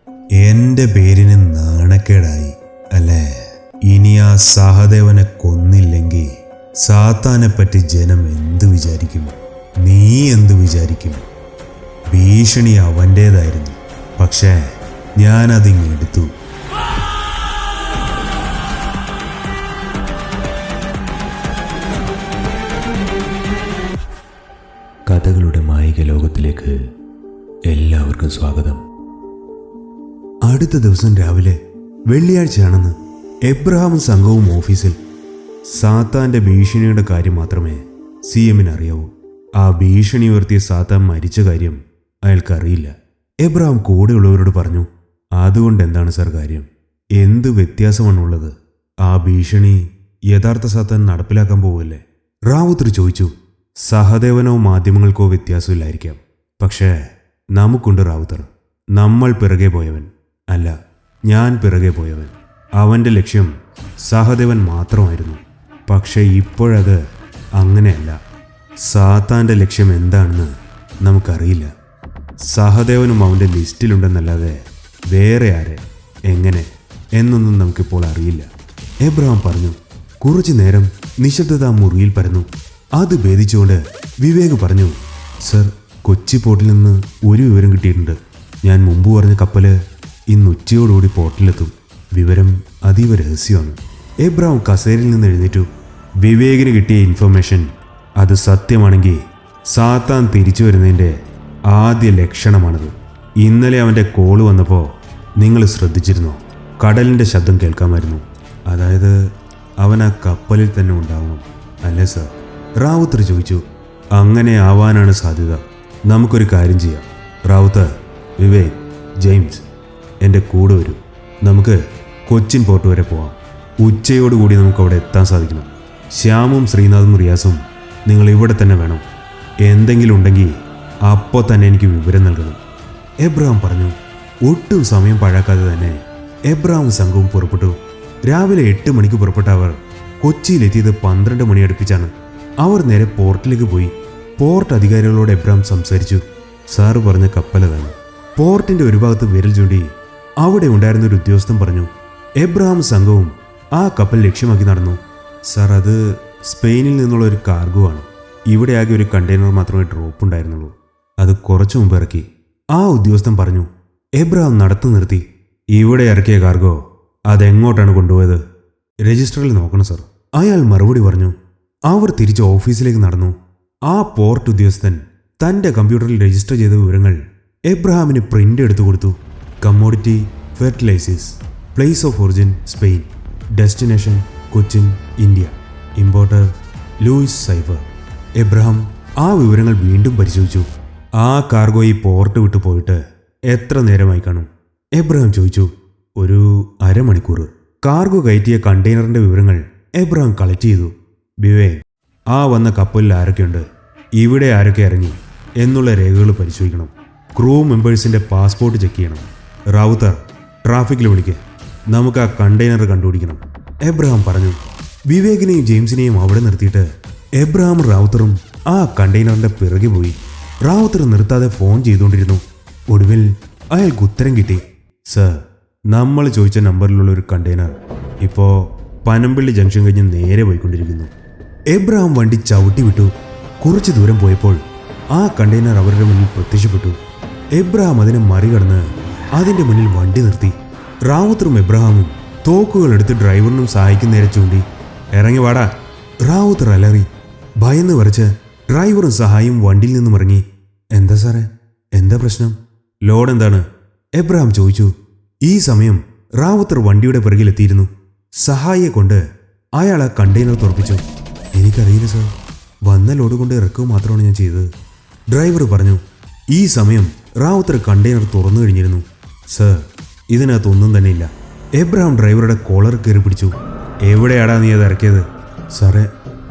എൻ്റെ പേരിന് നാണക്കേടായി അല്ലേ? ഇനി ആ സഹദേവനെ കൊന്നില്ലെങ്കിൽ സാത്താനെപ്പറ്റി ജനം എന്തു വിചാരിക്കും? നീ എന്തു വിചാരിക്കും? ഭീഷണി അവൻ്റേതായിരുന്നു, പക്ഷേ ഞാനതിങ്ങെടുത്തു. കഥകളുടെ മായിക ലോകത്തിലേക്ക് എല്ലാവർക്കും സ്വാഗതം. അടുത്ത ദിവസം രാവിലെ വെള്ളിയാഴ്ചയാണെന്ന് എബ്രഹാമും സംഘവും ഓഫീസിൽ. സാത്താന്റെ ഭീഷണിയുടെ കാര്യം മാത്രമേ CMന് അറിയാവൂ. ആ ഭീഷണി ഉയർത്തിയ സാത്താൻ മരിച്ച കാര്യം അയാൾക്കറിയില്ല. എബ്രഹാം കൂടെയുള്ളവരോട് പറഞ്ഞു, അതുകൊണ്ട് എന്താണ് സാർ കാര്യം? എന്ത് വ്യത്യാസമാണുള്ളത്? ആ ഭീഷണി യഥാർത്ഥ സാത്താൻ നടപ്പിലാക്കാൻ പോവല്ലേ? റാവുത്തർ ചോദിച്ചു. സഹദേവനോ മാധ്യമങ്ങൾക്കോ വ്യത്യാസമില്ലായിരിക്കാം, പക്ഷേ നമുക്കുണ്ട് റാവുത്തർ. നമ്മൾ പിറകെ പോയവൻ അല്ല, ഞാൻ പിറകെ പോയവൻ. അവൻ്റെ ലക്ഷ്യം സഹദേവൻ മാത്രമായിരുന്നു. പക്ഷേ ഇപ്പോഴത് അങ്ങനെയല്ല. സാത്താൻ്റെ ലക്ഷ്യം എന്താണെന്ന് നമുക്കറിയില്ല. സഹദേവനും അവൻ്റെ ലിസ്റ്റിലുണ്ടെന്നല്ലാതെ വേറെ ആരെ, എങ്ങനെ എന്നൊന്നും നമുക്കിപ്പോൾ അറിയില്ല. എബ്രഹാം പറഞ്ഞു. കുറച്ചു നേരം നിശബ്ദത മുറിയിൽ പരന്നു. അത് ഭേദിച്ചുകൊണ്ട് വിവേക് പറഞ്ഞു, സർ, കൊച്ചി പോർട്ടിൽ നിന്ന് ഒരു വിവരം കിട്ടിയിട്ടുണ്ട്. ഞാൻ മുമ്പ് പറഞ്ഞ കപ്പല് ഇന്ന് ഉച്ചയോടുകൂടി പോർട്ടിലെത്തും. വിവരം അതീവ രഹസ്യമാണ്. എബ്രഹാം കസേരയിൽ നിന്ന് എഴുന്നേറ്റു. വിവേകിന് കിട്ടിയ ഇൻഫർമേഷൻ അത് സത്യമാണെങ്കിൽ സാത്താൻ തിരിച്ചു വരുന്നതിൻ്റെ ആദ്യ ലക്ഷണമാണത്. ഇന്നലെ അവൻ്റെ കോള് വന്നപ്പോൾ നിങ്ങൾ ശ്രദ്ധിച്ചിരുന്നോ? കടലിൻ്റെ ശബ്ദം കേൾക്കാമായിരുന്നു. അതായത് അവൻ ആ കപ്പലിൽ തന്നെ ഉണ്ടാവണം, അല്ലേ സർ? റാവുത്തർ ചോദിച്ചു. അങ്ങനെ ആവാനാണ് സാധ്യത. നമുക്കൊരു കാര്യം ചെയ്യാം. റാവുത്തർ, വിവേക്, ജെയിംസ് എൻ്റെ കൂടെ വരൂ. നമുക്ക് കൊച്ചിൻ പോർട്ട് വരെ പോവാം. ഉച്ചയോടുകൂടി നമുക്ക് അവിടെ എത്താൻ സാധിക്കണം. ശ്യാമും ശ്രീനാഥും റിയാസും നിങ്ങൾ ഇവിടെ തന്നെ വേണം. എന്തെങ്കിലും ഉണ്ടെങ്കിൽ അപ്പോൾ തന്നെ എനിക്ക് വിവരം നൽകണം. എബ്രഹാം പറഞ്ഞു. ഒട്ടും സമയം പാഴാക്കാതെ തന്നെ എബ്രഹാമും സംഘവും പുറപ്പെട്ടു. രാവിലെ 8 മണിക്ക് പുറപ്പെട്ട അവർ കൊച്ചിയിലെത്തിയത് 12 മണി അടുപ്പിച്ചാണ്. അവർ നേരെ പോർട്ടിലേക്ക് പോയി. പോർട്ട് അധികാരികളോട് എബ്രഹാം സംസാരിച്ചു. സാറ് പറഞ്ഞ കപ്പലതാണ്. പോർട്ടിന്റെ ഒരു ഭാഗത്ത് വിരൽ ചൂണ്ടി അവിടെ ഉണ്ടായിരുന്ന ഒരു ഉദ്യോഗസ്ഥൻ പറഞ്ഞു. എബ്രഹാം സംഘവും ആ കപ്പൽ ലക്ഷ്യമാക്കി നടന്നു. സാർ, അത് സ്പെയിനിൽ നിന്നുള്ള ഒരു കാർഗോ ആണ്. ഇവിടെ ആകെ ഒരു കണ്ടെയ്നർ മാത്രമേ ഡ്രോപ്പ് ഉണ്ടായിരുന്നുള്ളൂ. അത് കുറച്ചു മുമ്പ് ഇറക്കി. ആ ഉദ്യോഗസ്ഥൻ പറഞ്ഞു. എബ്രഹാം നടത്തു നിർത്തി. ഇവിടെ ഇറക്കിയ കാർഗോ അതെങ്ങോട്ടാണ് കൊണ്ടുപോയത്? രജിസ്റ്ററിൽ നോക്കണം സാർ. അയാൾ മറുപടി പറഞ്ഞു. അവർ തിരിച്ച് ഓഫീസിലേക്ക് നടന്നു. ആ പോർട്ട് ഉദ്യോഗസ്ഥൻ തൻ്റെ കമ്പ്യൂട്ടറിൽ രജിസ്റ്റർ ചെയ്ത വിവരങ്ങൾ എബ്രഹാമിന് പ്രിന്റ് എടുത്തു കൊടുത്തു. Commodity fertilizers, place of origin Spain, destination Cochin India, importer Louis Cypher. Abraham ആ വിവരങ്ങൾ വീണ്ടും പരിശോധിച്ചു. ആ കാർഗോ ഈ പോർട്ട് വിട്ടു പോയിട്ട് എത്ര നേരമായി കാണും? എബ്രഹാം ചോദിച്ചു. ഒരു അരമണിക്കൂർ. കാർഗോ കയറ്റിയ കണ്ടെയ്നറിന്റെ വിവരങ്ങൾ എബ്രഹാം കളക്ട് ചെയ്തു. വിവേക്, ആ വന്ന കപ്പലിൽ ആരൊക്കെയുണ്ട്, ഇവിടെ ആരൊക്കെ ഇറങ്ങി എന്നുള്ള രേഖകൾ പരിശോധിക്കണം. ക്രൂ മെമ്പേഴ്സിൻ്റെ പാസ്പോർട്ട് ചെക്ക് ചെയ്യണം. റാവുത്തർ, ട്രാഫിക്കിൽ വിളിക്ക്. നമുക്ക് ആ കണ്ടെയ്നർ കണ്ടുപിടിക്കണം. എബ്രഹാം പറഞ്ഞു. വിവേകിനെയും ജെയിംസിനെയും അവിടെ നിർത്തിയിട്ട് എബ്രഹാമും റാവുത്തറും ആ കണ്ടെയ്നറിൻ്റെ പിറകെ പോയി. റാവുത്തർ നിർത്താതെ ഫോൺ ചെയ്തുകൊണ്ടിരുന്നു. ഒടുവിൽ അയാൾക്ക് ഉത്തരം കിട്ടി. സർ, നമ്മൾ ചോദിച്ച നമ്പറിലുള്ള ഒരു കണ്ടെയ്നർ ഇപ്പോൾ പനമ്പള്ളി ജംഗ്ഷൻ കഴിഞ്ഞ് നേരെ പോയിക്കൊണ്ടിരിക്കുന്നു. എബ്രഹാം വണ്ടി ചവിട്ടി വിട്ടു. കുറച്ചു ദൂരം പോയപ്പോൾ ആ കണ്ടെയ്നർ അവരുടെ മുന്നിൽ പ്രത്യക്ഷപ്പെട്ടു. എബ്രഹാം അതിനെ മറികടന്ന് അതിൻ്റെ മുന്നിൽ വണ്ടി നിർത്തി. റാവുത്തറും എബ്രഹാമും തോക്കുകൾ എടുത്ത് ഡ്രൈവറിനും സഹായിക്കും നേരെ ചൂണ്ടി. ഇറങ്ങി വാടാ. റാവുത്തർ അലറി. ഭയന്ന് വരച്ച് ഡ്രൈവറും സഹായിയും വണ്ടിയിൽ നിന്നും ഇറങ്ങി. എന്താ സാറേ, എന്താ പ്രശ്നം? ലോഡ് എന്താണ്? എബ്രഹാം ചോദിച്ചു. ഈ സമയം റാവുത്തർ വണ്ടിയുടെ പിറകിലെത്തിയിരുന്നു. സഹായിയെ കൊണ്ട് അയാൾ ആ കണ്ടെയ്നർ തുറപ്പിച്ചു. എനിക്കറിയില്ല സാർ, വന്ന ലോഡ് കൊണ്ട് ഇറക്കുക മാത്രമാണ് ഞാൻ ചെയ്തത്, ഡ്രൈവർ പറഞ്ഞു. ഈ സമയം റാവുത്തർ കണ്ടെയ്നർ തുറന്നു കഴിഞ്ഞിരുന്നു. സർ, ഇതിനകത്തൊന്നും തന്നെ ഇല്ല. എബ്രഹാം ഡ്രൈവറുടെ കോളർ കയറി പിടിച്ചു. എവിടെയാടാ നീ അത് ഇറക്കിയത്? സാറേ,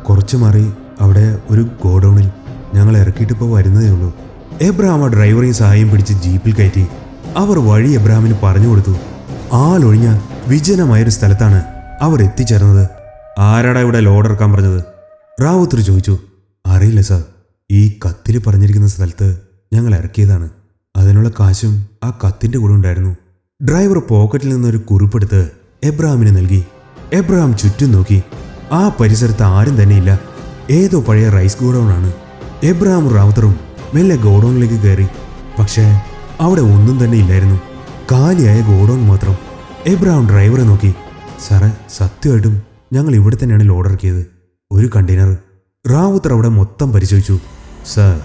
കുറച്ച് മാറി അവിടെ ഒരു ഗോഡൌണിൽ. ഞങ്ങൾ ഇറക്കിയിട്ടിപ്പോൾ വരുന്നതേ ഉള്ളൂ. എബ്രഹാം ആ ഡ്രൈവറെയും സഹായം പിടിച്ച് ജീപ്പിൽ കയറ്റി. അവർ വഴി എബ്രഹാമിന് പറഞ്ഞു കൊടുത്തു. ആളൊഴിഞ്ഞ വിജനമായൊരു സ്ഥലത്താണ് അവർ എത്തിച്ചേർന്നത്. ആരാടാ ഇവിടെ ലോഡ് ഇറക്കാൻ പറഞ്ഞത്? റാവുത്തർ ചോദിച്ചു. അറിയില്ല സാർ, ഈ കത്തിൽ പറഞ്ഞിരിക്കുന്ന സ്ഥലത്ത് ഞങ്ങൾ ഇറക്കിയതാണ്. അതിനുള്ള കാശും ആ കത്തിൻ്റെ കൂടെ ഉണ്ടായിരുന്നു. ഡ്രൈവർ പോക്കറ്റിൽ നിന്നൊരു കുറിപ്പെടുത്ത് എബ്രഹാമിന് നൽകി. എബ്രഹാം ചുറ്റും നോക്കി. ആ പരിസരത്ത് ആരും തന്നെയില്ല. ഏതോ പഴയ റൈസ് ഗോഡൌണാണ്. എബ്രഹാമും റാവുത്തറും മെല്ലെ ഗോഡൌണിലേക്ക് കയറി. പക്ഷേ അവിടെ ഒന്നും തന്നെ ഇല്ലായിരുന്നു. കാലിയായ ഗോഡൌൺ മാത്രം. എബ്രഹാം ഡ്രൈവറെ നോക്കി. സാറേ, സത്യമായിട്ടും ഞങ്ങൾ ഇവിടെ തന്നെയാണ് ലോഡ് ഇറക്കിയത്. ഒരു കണ്ടെയ്നർ. റാവുത്തർ അവിടെ മൊത്തം പരിശോധിച്ചു. സാർ,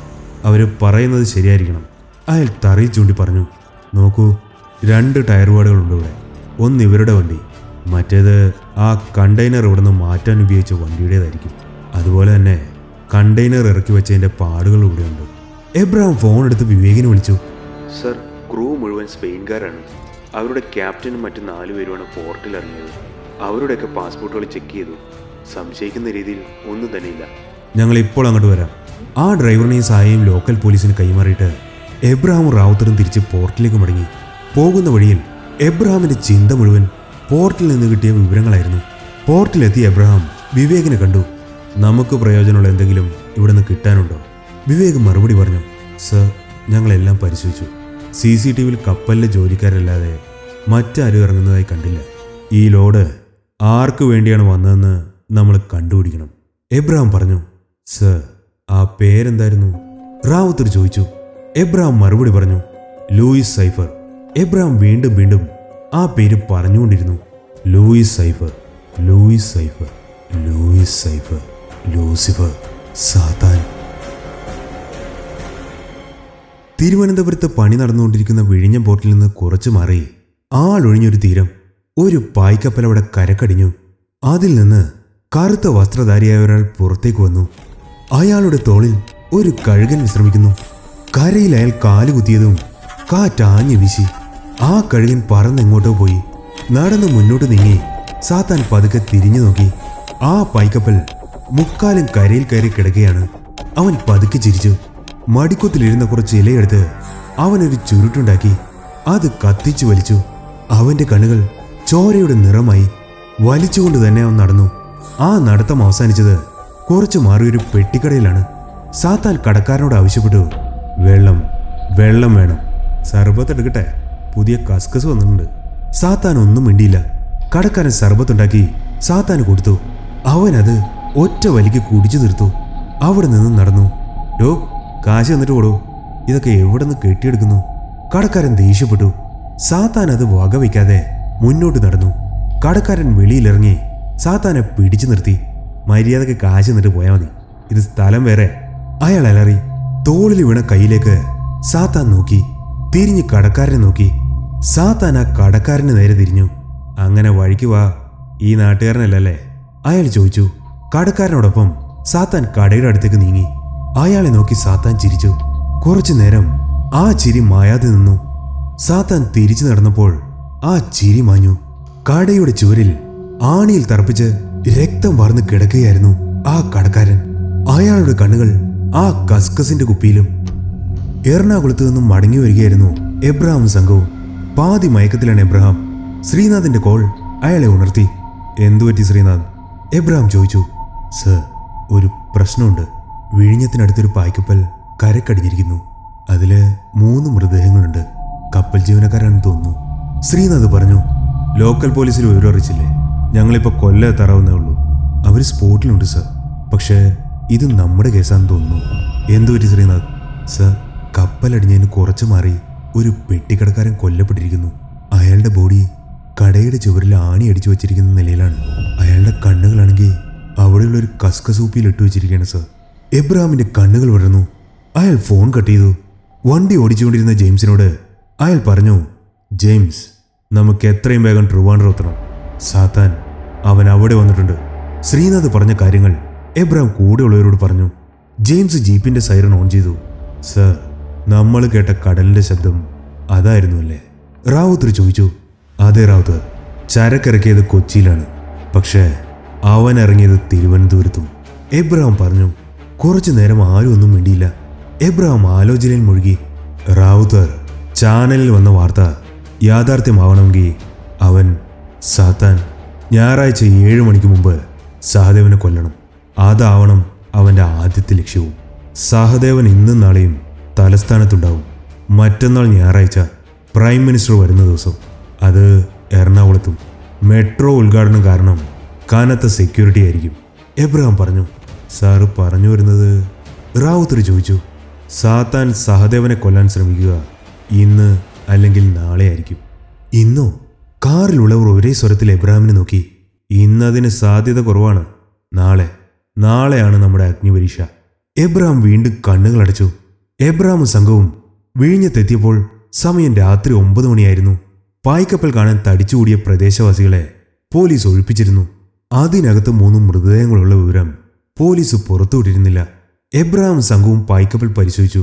അവർ പറയുന്നത് ശരിയായിരിക്കണം. അയാൾ തറയിൽ ചൂണ്ടി പറഞ്ഞു. നോക്കൂ, 2 ടയർ വാർഡുകളുണ്ട് ഇവിടെ. ഒന്ന് ഇവരുടെ വണ്ടി, മറ്റേത് ആ കണ്ടെയ്നർ ഇവിടെ നിന്ന് മാറ്റാൻ ഉപയോഗിച്ച വണ്ടിയുടേതായിരിക്കും. അതുപോലെ തന്നെ കണ്ടെയ്നർ ഇറക്കി വെച്ചതിൻ്റെ പാടുകൾ ഇവിടെയുണ്ട്. എബ്രഹാം ഫോൺ എടുത്ത് വിവേകിനെ വിളിച്ചു. സർ, ക്രൂ മുഴുവൻ സ്പെയിൻകാരാണ്. അവരുടെ ക്യാപ്റ്റനും മറ്റു 4 പേരുമാണ് പോർട്ടിൽ ഇറങ്ങിയത്. അവരുടെയൊക്കെ പാസ്പോർട്ടുകൾ ചെക്ക് ചെയ്തു. സംശയിക്കുന്ന രീതിയിൽ ഒന്നും തന്നെയില്ല. ഞങ്ങൾ ഇപ്പോൾ അങ്ങോട്ട് വരാം. ആ ഡ്രൈവറിനെയും സായയും ലോക്കൽ പോലീസിന് കൈമാറിയിട്ട് എബ്രഹാമും റാവുത്തറും തിരിച്ച് പോർട്ടിലേക്ക് മടങ്ങി. പോകുന്ന വഴിയിൽ എബ്രഹാമിന്റെ ചിന്ത മുഴുവൻ പോർട്ടിൽ നിന്ന് കിട്ടിയ വിവരങ്ങളായിരുന്നു. പോർട്ടിലെത്തിയ എബ്രഹാം വിവേകിനെ കണ്ടു. നമുക്ക് പ്രയോജനമുള്ള എന്തെങ്കിലും ഇവിടെ നിന്ന് കിട്ടാനുണ്ടോ? വിവേക് മറുപടി പറഞ്ഞു. സർ, ഞങ്ങളെല്ലാം പരിശോധിച്ചു. CCTVയിൽ കപ്പലിലെ ജോലിക്കാരല്ലാതെ മറ്റാരും ഇറങ്ങുന്നതായി കണ്ടില്ല. ഈ ലോഡ് ആർക്കു വേണ്ടിയാണ് വന്നതെന്ന് നമ്മൾ കണ്ടുപിടിക്കണം. എബ്രഹാം പറഞ്ഞു. സർ, ആ പേരെന്തായിരുന്നു? റാവുത്തർ ചോദിച്ചു. എബ്രഹാം മറുപടി പറഞ്ഞു. Luis Cypher. എബ്രഹാം വീണ്ടും വീണ്ടും ആ പേര് പറഞ്ഞുകൊണ്ടിരുന്നു. Louis Cypher, Louis Cypher, Louis Cypher, Lucifer, സാത്താൻ. തിരുവനന്തപുരത്ത് പണി നടന്നുകൊണ്ടിരിക്കുന്ന വിഴിഞ്ഞം പോർട്ടിൽ നിന്ന് കുറച്ചു മാറി ആളൊഴിഞ്ഞൊരു തീരം. ഒരു പായ്ക്കപ്പൽ അവിടെ കരക്കടിഞ്ഞു. അതിൽ നിന്ന് കറുത്ത വസ്ത്രധാരിയായ ഒരാൾ പുറത്തേക്ക് വന്നു. അയാളുടെ തോളിൽ ഒരു കഴുകൻ വിശ്രമിക്കുന്നു. കരയിൽ അയാൾ കാലുകുത്തിയതും കാറ്റാഞ്ഞു വീശി. ആ കഴുകൻ പറന്നെങ്ങോട്ടോ പോയി. നടന്ന് മുന്നോട്ട് നീങ്ങി സാത്താൻ പതുക്കെ തിരിഞ്ഞു നോക്കി. ആ പായ്ക്കപ്പൽ മുക്കാലും കരയിൽ കയറി കിടക്കുകയാണ്. അവൻ പതുക്കെ ചിരിച്ചു. മടിക്കുത്തിലിരുന്ന കുറച്ച് ഇലയെടുത്ത് അവനൊരു ചുരുട്ടുണ്ടാക്കി. അത് കത്തിച്ചു വലിച്ചു. അവന്റെ കണ്ണുകൾ ചോരയുടെ നിറമായി. വലിച്ചുകൊണ്ട് തന്നെ അവൻ നടന്നു. ആ നടത്തം അവസാനിച്ചത് കുറച്ചു മാറിയൊരു പെട്ടിക്കടയിലാണ്. സാത്താൻ കടക്കാരനോട് ആവശ്യപ്പെട്ടു. വെള്ളം വെള്ളം വേണം. സർബത്ത് എടുക്കട്ടെ? പുതിയ കസ്കസ് വന്നിട്ടുണ്ട്. സാത്താൻ ഒന്നും മിണ്ടിയില്ല. കടക്കാരൻ സർബത്തുണ്ടാക്കി സാത്താന് കൊടുത്തു. അവനത് ഒറ്റ വലിക്ക് കുടിച്ചു തീർത്തു. അവിടെ നിന്ന് നടന്നു. ഡോ, കാശ് തന്നിട്ട് കൊടു. ഇതൊക്കെ എവിടെ നിന്ന് കെട്ടിയെടുക്കുന്നു? കടക്കാരൻ ദേഷ്യപ്പെട്ടു. സാത്താൻ അത് വകവയ്ക്കാതെ മുന്നോട്ട് നടന്നു. കടക്കാരൻ വെളിയിലിറങ്ങി സാത്താനെ പിടിച്ചു നിർത്തി. മര്യാദക്ക് കാശ് തന്നിട്ട് പോയാൽ മതി, ഇത് സ്ഥലം വേറെ. അയാൾ അലറി. തോളിൽ വീണ കയ്യിലേക്ക് സാത്താൻ നോക്കി. തിരിഞ്ഞ് കടക്കാരനെ നോക്കി. സാത്താൻ ആ കടക്കാരന് നേരെ തിരിഞ്ഞു. അങ്ങനെ വഴിക്ക് വാ, ഈ നാട്ടുകാരനല്ലേ? അയാൾ ചോദിച്ചു. കടക്കാരനോടൊപ്പം സാത്താൻ കടയുടെ അടുത്തേക്ക് നീങ്ങി. അയാളെ നോക്കി സാത്താൻ ചിരിച്ചു. കുറച്ചു നേരം ആ ചിരി മായാതെ നിന്നു. സാത്താൻ തിരിച്ചു നടന്നപ്പോൾ ആ ചിരി മാഞ്ഞു. കടയുടെ ചുവരിൽ ആണിയിൽ തറപ്പിച്ച് രക്തം വാർന്ന് കിടക്കുകയായിരുന്നു ആ കടക്കാരൻ. അയാളുടെ കണ്ണുകൾ ആ കസ്കസിന്റെ കുപ്പിയിലും. എറണാകുളത്ത് നിന്നും മടങ്ങി വരികയായിരുന്നു എബ്രഹാം സംഘവും. പാതി മയക്കത്തിലാണ് എബ്രഹാം. ശ്രീനാഥിന്റെ കോൾ അയാളെ ഉണർത്തി. എന്തുപറ്റി ശ്രീനാഥ്? എബ്രഹാം ചോദിച്ചു. സർ, ഒരു പ്രശ്നമുണ്ട്. വിഴിഞ്ഞത്തിനടുത്തൊരു പായ്ക്കപ്പൽ കരക്കടിഞ്ഞിരിക്കുന്നു. അതില് 3 മൃതദേഹങ്ങളുണ്ട്. കപ്പൽ ജീവനക്കാരാണെന്ന് തോന്നുന്നു. ശ്രീനാഥ് പറഞ്ഞു. ലോക്കൽ പോലീസിൽ വിവരം അറിയിച്ചില്ലേ? ഞങ്ങളിപ്പോൾ കൊല്ലത്താറാവുന്നേ ഉള്ളൂ. അവർ സ്പോട്ടിലുണ്ട് സർ. പക്ഷേ ഇത് നമ്മുടെ കേസാണെന്ന് തോന്നുന്നു. എന്തുപറ്റി ശ്രീനാഥ്? സർ, കപ്പലടിഞ്ഞതിന് കുറച്ചു മാറി ഒരു പെട്ടിക്കടക്കാരൻ കൊല്ലപ്പെട്ടിരിക്കുന്നു. അയാളുടെ ബോഡി കടയുടെ ചുവരിൽ ആണി അടിച്ചു വെച്ചിരിക്കുന്ന നിലയിലാണ്. അയാളുടെ കണ്ണുകളാണെങ്കിൽ അവിടെയുള്ളൊരു കസ്കസൂപ്പിയിൽ ഇട്ടു വെച്ചിരിക്കുകയാണ് സർ. എബ്രഹാമിന്റെ കണ്ണുകൾ വിടർന്നു. അയാൾ ഫോൺ കട്ട് ചെയ്തു. വണ്ടി ഓടിച്ചുകൊണ്ടിരുന്ന ജെയിംസിനോട് അയാൾ പറഞ്ഞു. ജെയിംസ്, നമുക്ക് എത്രയും വേഗം ട്രിവാൻഡ്രം എത്തണം. സാത്താൻ അവൻ അവിടെ വന്നിട്ടുണ്ട്. ശ്രീനാഥ് പറഞ്ഞ കാര്യങ്ങൾ എബ്രഹാം കൂടെയുള്ളവരോട് പറഞ്ഞു. ജെയിംസ് ജീപ്പിന്റെ സൈറൺ ഓൺ ചെയ്തു. സർ, നമ്മൾ കേട്ട കടലിന്റെ ശബ്ദം അതായിരുന്നു അല്ലേ? റാവുത്തർ ചോദിച്ചു. അതെ റാവുത്തർ, ചരക്കിറക്കിയത് കൊച്ചിയിലാണ്, പക്ഷേ അവൻ ഇറങ്ങിയത് തിരുവനന്തപുരത്തും. എബ്രഹാം പറഞ്ഞു. കുറച്ചു നേരം ആരും ഒന്നും മിണ്ടിയില്ല. എബ്രഹാം ആലോചനയിൽ മുഴുകി. റാവുത്തർ, ചാനലിൽ വന്ന വാർത്ത യാഥാർത്ഥ്യമാവണമെങ്കിൽ അവൻ സാത്താൻ ഞായറാഴ്ച 7 മണിക്ക് മുമ്പ് സഹദേവനെ കൊല്ലണം. അതാവണം അവൻ്റെ ആദ്യത്തെ ലക്ഷ്യവും. സഹദേവൻ ഇന്നും നാളെയും തലസ്ഥാനത്തുണ്ടാവും. മറ്റന്നാൾ ഞായറാഴ്ച പ്രൈം മിനിസ്റ്റർ വരുന്ന ദിവസം അത് എറണാകുളത്തും. മെട്രോ ഉദ്ഘാടനം കാരണം കനത്ത സെക്യൂരിറ്റി ആയിരിക്കും. എബ്രഹാം പറഞ്ഞു. സാറ് പറഞ്ഞു വരുന്നത്? റാവുത്തർ ചോദിച്ചു. സാത്താൻ സഹദേവനെ കൊല്ലാൻ ശ്രമിക്കുക ഇന്ന് അല്ലെങ്കിൽ നാളെ ആയിരിക്കും. ഇന്നോ? കാറിലുള്ളവർ ഒരേ സ്വരത്തിൽ എബ്രഹാമിനെ നോക്കി. ഇന്നതിന് സാധ്യത കുറവാണ്. നാളെയാണ് നമ്മുടെ അഗ്നിപരീക്ഷ. എബ്രഹാം വീണ്ടും കണ്ണുകൾ അടച്ചു. എബ്രഹാമും സംഘവും വിഴിഞ്ഞത്തെത്തിയപ്പോൾ സമയം രാത്രി 9 മണിയായിരുന്നു. പായ്ക്കപ്പൽ കാണാൻ തടിച്ചുകൂടിയ പ്രദേശവാസികളെ പോലീസ് ഒഴിപ്പിച്ചിരുന്നു. അതിനകത്ത് 3 മൃതദേഹങ്ങളുള്ള വിവരം പോലീസ് പുറത്തുവിട്ടിരുന്നില്ല. എബ്രഹാമും സംഘവും പായ്ക്കപ്പൽ പരിശോധിച്ചു.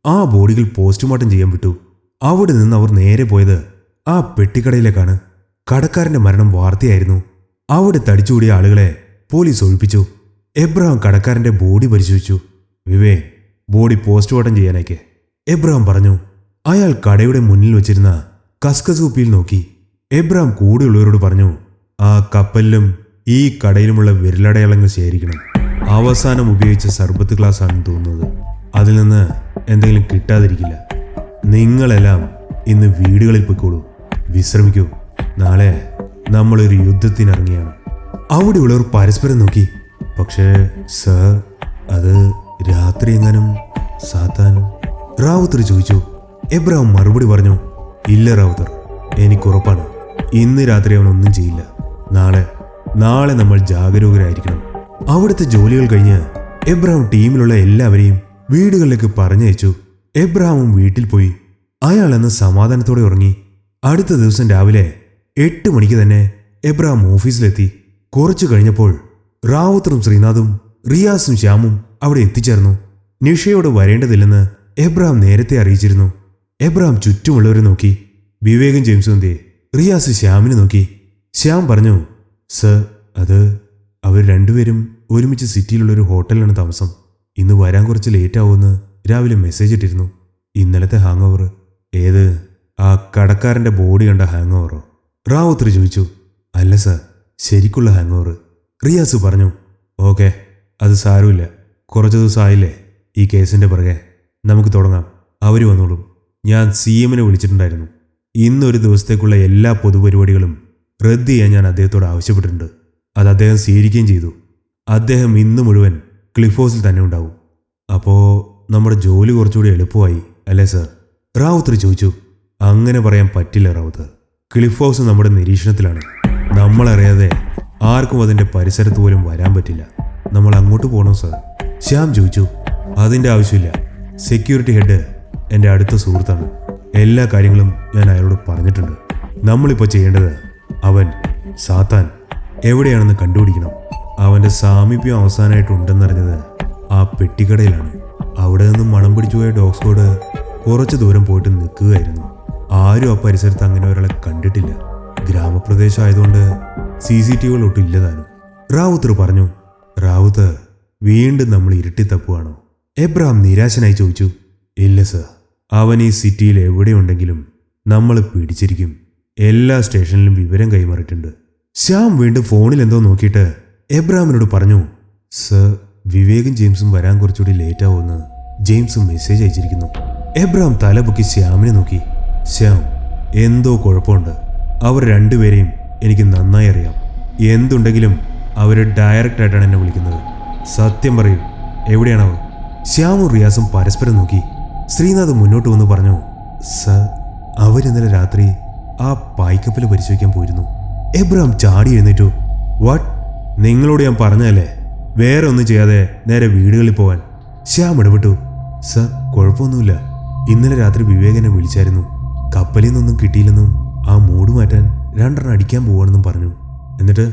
ആ ബോഡികൾ പോസ്റ്റ്മോർട്ടം ചെയ്യാൻ വിട്ടു. അവിടെ നിന്ന് അവർ നേരെ പോയത് ആ പെട്ടിക്കടയിലേക്കാണ്. കടക്കാരന്റെ മരണം വാർത്തയായിരുന്നു. അവിടെ തടിച്ചുകൂടിയ ആളുകളെ പോലീസ് ഒഴിപ്പിച്ചു. എബ്രഹാം കടക്കാരന്റെ ബോഡി പരിശോധിച്ചു. വിവേ, ബോഡി പോസ്റ്റ്മോർട്ടം ചെയ്യാനേക്ക്, എബ്രഹാം പറഞ്ഞു. അയാൾ കടയുടെ മുന്നിൽ വെച്ചിരുന്ന കസ്കസ് കുപ്പിയിൽ നോക്കി. എബ്രഹാം കൂടെയുള്ളവരോട് പറഞ്ഞു, ആ കപ്പലിലും ഈ കടയിലുമുള്ള വിരലടയാളങ്ങൾ ശേഖരിക്കണം. അവസാനം ഉപയോഗിച്ച സർബത്ത് ഗ്ലാസ് ആണെന്ന് തോന്നുന്നത്. അതിൽ നിന്ന് എന്തെങ്കിലും കിട്ടാതിരിക്കില്ല. നിങ്ങളെല്ലാം ഇന്ന് വീടുകളിൽ പൊയ്ക്കോളൂ, വിശ്രമിക്കൂ. നാളെ നമ്മളൊരു യുദ്ധത്തിനിറങ്ങിയാണ്. അവിടെയുള്ളവർ പരസ്പരം നോക്കി. പക്ഷേ സർ, അത് രാത്രി എങ്ങാനും സാത്താൻ? റാവുത്തർ ചോദിച്ചു. എബ്രഹാം മറുപടി പറഞ്ഞു. ഇല്ല റാവുത്തർ, എനിക്കുറപ്പാണ്. ഇന്ന് രാത്രി അവനൊന്നും ചെയ്യില്ല. നാളെ നമ്മൾ ജാഗരൂകരായിരിക്കണം. അവിടുത്തെ ജോലികൾ കഴിഞ്ഞ് എബ്രഹാം ടീമിലുള്ള എല്ലാവരെയും വീടുകളിലേക്ക് പറഞ്ഞയച്ചു. എബ്രഹാമും വീട്ടിൽ പോയി. അയാൾ അന്ന് സമാധാനത്തോടെ ഉറങ്ങി. അടുത്ത ദിവസം രാവിലെ 8 മണിക്ക് തന്നെ എബ്രഹാം ഓഫീസിലെത്തി. കുറച്ചു കഴിഞ്ഞപ്പോൾ റാവുത്തറും ശ്രീനാഥും റിയാസും ശ്യാമും അവിടെ എത്തിച്ചേർന്നു. നിഷയോട് വരേണ്ടതില്ലെന്ന് എബ്രഹാം നേരത്തെ അറിയിച്ചിരുന്നു. എബ്രഹാം ചുറ്റുമുള്ളവരെ നോക്കി. വിവേകും ജെയിംസും എന്തേ? റിയാസ് ശ്യാമിനെ നോക്കി. ശ്യാം പറഞ്ഞു, സർ, അത് അവർ രണ്ടുപേരും ഒരുമിച്ച് സിറ്റിയിലുള്ളൊരു ഹോട്ടലിലാണ് താമസം. ഇന്ന് വരാൻ കുറച്ച് ലേറ്റ് ആവുമെന്ന് രാവിലെ മെസ്സേജ് ഇട്ടിരുന്നു. ഇന്നലത്തെ ഹാങ് ഓവർ? ഏത്, ആ കടക്കാരൻ്റെ ബോഡി കണ്ട ഹാങ് ഓവറോ? റാവുത്തർ ചോദിച്ചു. അല്ല സർ, ശരിക്കുള്ള ഹാങ് ഓവർ, റിയാസ് പറഞ്ഞു. ഓക്കെ, അത് സാരമില്ല. കുറച്ച് ദിവസമായില്ലേ ഈ കേസിൻ്റെ പിറകെ. നമുക്ക് തുടങ്ങാം. അവർ വന്നോളും. ഞാൻ CM വിളിച്ചിട്ടുണ്ടായിരുന്നു. ഇന്നൊരു ദിവസത്തേക്കുള്ള എല്ലാ പൊതുപരിപാടികളും റദ്ദ് ചെയ്യാൻ ഞാൻ അദ്ദേഹത്തോട് ആവശ്യപ്പെട്ടിട്ടുണ്ട്. അത് അദ്ദേഹം സ്വീകരിക്കുകയും ചെയ്തു. അദ്ദേഹം ഇന്ന് മുഴുവൻ ക്ലിഫ് ഹൗസിൽ തന്നെ ഉണ്ടാവും. അപ്പോൾ നമ്മുടെ ജോലി കുറച്ചുകൂടി എളുപ്പമായി അല്ലേ സർ? റാവുത്തർ ചോദിച്ചു. അങ്ങനെ പറയാൻ പറ്റില്ല റാവുത്തർ. ക്ലിഫ് ഹൗസ് നമ്മുടെ നിരീക്ഷണത്തിലാണ്. നമ്മളറിയാതെ ആർക്കും അതിൻ്റെ പരിസരത്ത് പോലും വരാൻ പറ്റില്ല. നമ്മൾ അങ്ങോട്ട് പോകണം സർ? ശ്യാം ചോദിച്ചു. അതിൻ്റെ ആവശ്യമില്ല. സെക്യൂരിറ്റി ഹെഡ് എൻ്റെ അടുത്ത സുഹൃത്താണ്. എല്ലാ കാര്യങ്ങളും ഞാൻ അയാളോട് പറഞ്ഞിട്ടുണ്ട്. നമ്മളിപ്പോൾ ചെയ്യേണ്ടത് അവൻ സാത്താൻ എവിടെയാണെന്ന് കണ്ടുപിടിക്കണം. അവൻ്റെ സാമീപ്യം അവസാനമായിട്ടുണ്ടെന്നറിഞ്ഞത് ആ പെട്ടിക്കടയിലാണ്. അവിടെ നിന്നും മണം പിടിച്ചുപോയ ഡോഗ് സ്ക്വാഡ് കുറച്ച് ദൂരം പോയിട്ട് നിൽക്കുകയായിരുന്നു. ആരും ആ പരിസരത്ത് അങ്ങനെ ഒരാളെ കണ്ടിട്ടില്ല. ഗ്രാമപ്രദേശം ആയതുകൊണ്ട് CCTVകൾ ഒട്ടും ഇല്ലതാനും. റാവുത്തർ പറഞ്ഞു. റാവുത്തർ, വീണ്ടും നമ്മൾ ഇരുട്ടിത്തപ്പുവാണോ? എബ്രഹാം നിരാശനായി ചോദിച്ചു. ഇല്ല സർ, അവൻ ഈ സിറ്റിയിൽ എവിടെയുണ്ടെങ്കിലും നമ്മൾ പിടിച്ചിരിക്കും. എല്ലാ സ്റ്റേഷനിലും വിവരം കൈമാറിയിട്ടുണ്ട്. ശ്യാം വീണ്ടും ഫോണിൽ എന്തോ നോക്കിയിട്ട് എബ്രഹാമിനോട് പറഞ്ഞു. സർ, വിവേകും ജെയിംസും വരാൻ കുറച്ചുകൂടി ലേറ്റ് ആവുമെന്ന് ജെയിംസും മെസ്സേജ് അയച്ചിരിക്കുന്നു. എബ്രഹാം തലപൊക്കി ശ്യാമിനെ നോക്കി. ശ്യാം, എന്തോ കുഴപ്പമുണ്ട്. അവർ രണ്ടുപേരെയും എനിക്ക് നന്നായി അറിയാം. എന്തുണ്ടെങ്കിലും അവർ ഡയറക്റ്റായിട്ടാണ് എന്നെ വിളിക്കുന്നത്. സത്യം പറയൂ, എവിടെയാണവർ? ശ്യാമും റിയാസും പരസ്പരം നോക്കി. ശ്രീനാഥ് മുന്നോട്ട് വന്ന് പറഞ്ഞു. സർ, അവരിന്നലെ രാത്രി ആ പായ്ക്കപ്പൽ പരിശോധിക്കാൻ പോയിരുന്നു. എബ്രഹാം ചാടി എഴുന്നേറ്റു. വാട്ട്? നിങ്ങളോട് ഞാൻ പറഞ്ഞതല്ലേ വേറെ ഒന്നും ചെയ്യാതെ നേരെ വീടുകളിൽ പോകാൻ? ശ്യാം ഇടപെട്ടു. സർ, കുഴപ്പമൊന്നുമില്ല. ഇന്നലെ രാത്രി വിവേകനെ വിളിച്ചായിരുന്നു. കപ്പലിൽ നിന്നൊന്നും കിട്ടിയില്ലെന്നും ആ മൂഡ് മാറ്റാൻ 2 അടിക്കാൻ പോവാണെന്നും പറഞ്ഞു. എന്നിട്ട്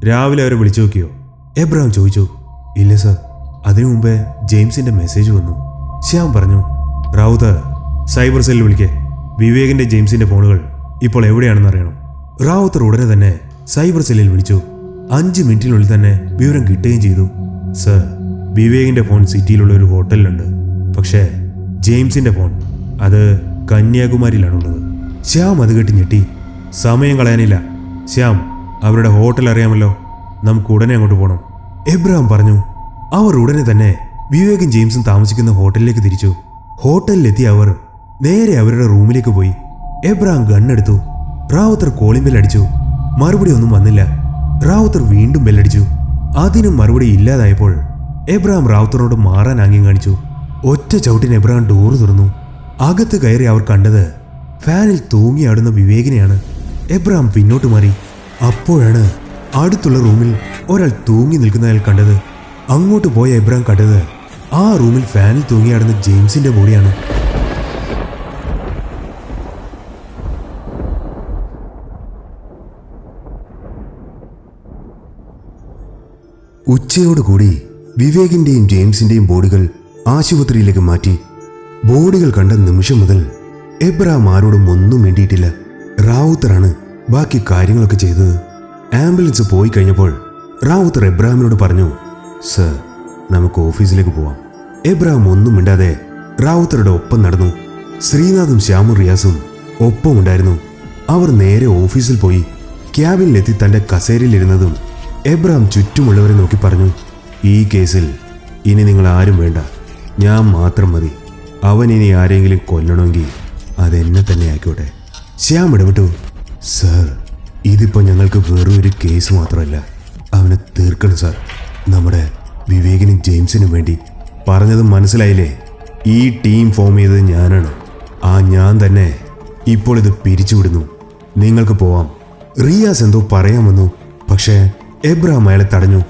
രാവിലെ അവരെ വിളിച്ചു നോക്കിയോ? എബ്രഹാം ചോദിച്ചു. ഇല്ല സർ, അതിനു മുമ്പേ ജെയിംസിന്റെ മെസ്സേജ് വന്നു. ശ്യാം പറഞ്ഞു. റാവുത്തർ, സൈബർ സെല്ലിൽ വിളിക്കേ. വിവേകിന്റെ ജെയിംസിന്റെ ഫോണുകൾ ഇപ്പോൾ എവിടെയാണെന്ന് അറിയണം. റാവുത്തർ ഉടനെ തന്നെ സൈബർ സെല്ലിൽ വിളിച്ചു. 5 മിനിറ്റിനുള്ളിൽ തന്നെ വിവരം കിട്ടുകയും ചെയ്തു. സർ, വിവേകിന്റെ ഫോൺ സിറ്റിയിലുള്ള ഒരു ഹോട്ടലിലുണ്ട്. പക്ഷേ ജെയിംസിന്റെ ഫോൺ അത് കന്യാകുമാരിയിലാണുള്ളത്. ശ്യാം അത് കേട്ട് ഞെട്ടി. സമയം കളയാനില്ല ശ്യാം, അവരുടെ ഹോട്ടൽ അറിയാമല്ലോ, നമുക്ക് ഉടനെ അങ്ങോട്ട് പോകണം. എബ്രഹാം പറഞ്ഞു. അവർ ഉടനെ തന്നെ വിവേകും ജെയിംസും താമസിക്കുന്ന ഹോട്ടലിലേക്ക് തിരിച്ചു. ഹോട്ടലിലെത്തിയ അവർ നേരെ അവരുടെ റൂമിലേക്ക് പോയി. എബ്രഹാം ഗണ്ണെടുത്തു. റാവുത്തർ കോളിംഗ് ബെല്ലടിച്ചു. മറുപടി ഒന്നും വന്നില്ല. റാവുത്തർ വീണ്ടും ബെല്ലടിച്ചു. അതിനും മറുപടി ഇല്ലാതായപ്പോൾ എബ്രഹാം റാവുത്തറിനോട് മാറാൻ ആംഗ്യം കാണിച്ചു. ഒറ്റ ചവിട്ടിന് എബ്രഹാം ഡോറ് തുറന്നു. അകത്ത് കയറി അവർ കണ്ടത് ഫാനിൽ തൂങ്ങിയാടുന്ന വിവേകിനെയാണ്. എബ്രഹാം പിന്നോട്ട് മാറി. അപ്പോഴാണ് അടുത്തുള്ള റൂമിൽ ഒരാൾ തൂങ്ങി നിൽക്കുന്നയാൾ കണ്ടത്. അങ്ങോട്ട് പോയ എബ്രഹാം കണ്ടത് ആ റൂമിൽ ഫാനിൽ തൂങ്ങിയാടുന്ന ജെയിംസിന്റെ ബോഡിയാണ്. ഉച്ചയോടുകൂടി വിവേകിന്റെയും ജെയിംസിന്റെയും ബോഡികൾ ആശുപത്രിയിലേക്ക് മാറ്റി. ബോഡികൾ കണ്ട നിമിഷം മുതൽ എബ്രഹാം ആരോടും ഒന്നും വേണ്ടിയിട്ടില്ല. റാവുത്തറാണ് ബാക്കി കാര്യങ്ങളൊക്കെ ചെയ്തത്. ആംബുലൻസ് പോയി കഴിഞ്ഞപ്പോൾ റാവുത്തർ എബ്രഹാമിനോട് പറഞ്ഞു, സർ, നമുക്ക് ഓഫീസിലേക്ക് പോവാം. എബ്രഹാം ഒന്നും മിണ്ടാതെ റാവുത്തറുടെ ഒപ്പം നടന്നു. ശ്രീനാഥും ശ്യാമും റിയാസും ഒപ്പമുണ്ടായിരുന്നു. അവർ നേരെ ഓഫീസിൽ പോയി. ക്യാബിനിലെത്തി തന്റെ കസേരയിലിരുന്നതും എബ്രഹാം ചുറ്റുമുള്ളവരെ നോക്കി പറഞ്ഞു, ഈ കേസിൽ ഇനി നിങ്ങൾ ആരും വേണ്ട, ഞാൻ മാത്രം മതി. അവൻ ഇനി ആരെങ്കിലും കൊല്ലണമെങ്കിൽ അതെന്നെ തന്നെ ആയിക്കോട്ടെ. ശ്യാം ഇടപെട്ടു, സർ, ഇതിപ്പോൾ ഞങ്ങൾക്ക് വെറും ഒരു കേസ് മാത്രമല്ല, അവനെ തീർക്കണം സാർ, നമ്മുടെ വിവേകിനും ജെയിംസിനും വേണ്ടി. പറഞ്ഞത് മനസ്സിലായില്ലേ? ഈ ടീം ഫോം ചെയ്തത് ഞാനാണ്. ആ ഞാൻ തന്നെ ഇപ്പോൾ ഇത് പിരിച്ചുവിടുന്നു. നിങ്ങൾക്ക് പോവാം. റിയാസ് എന്തോ പറയാൻ വന്നു. പക്ഷേ എബ്രഹാം അയാളെ തടഞ്ഞു.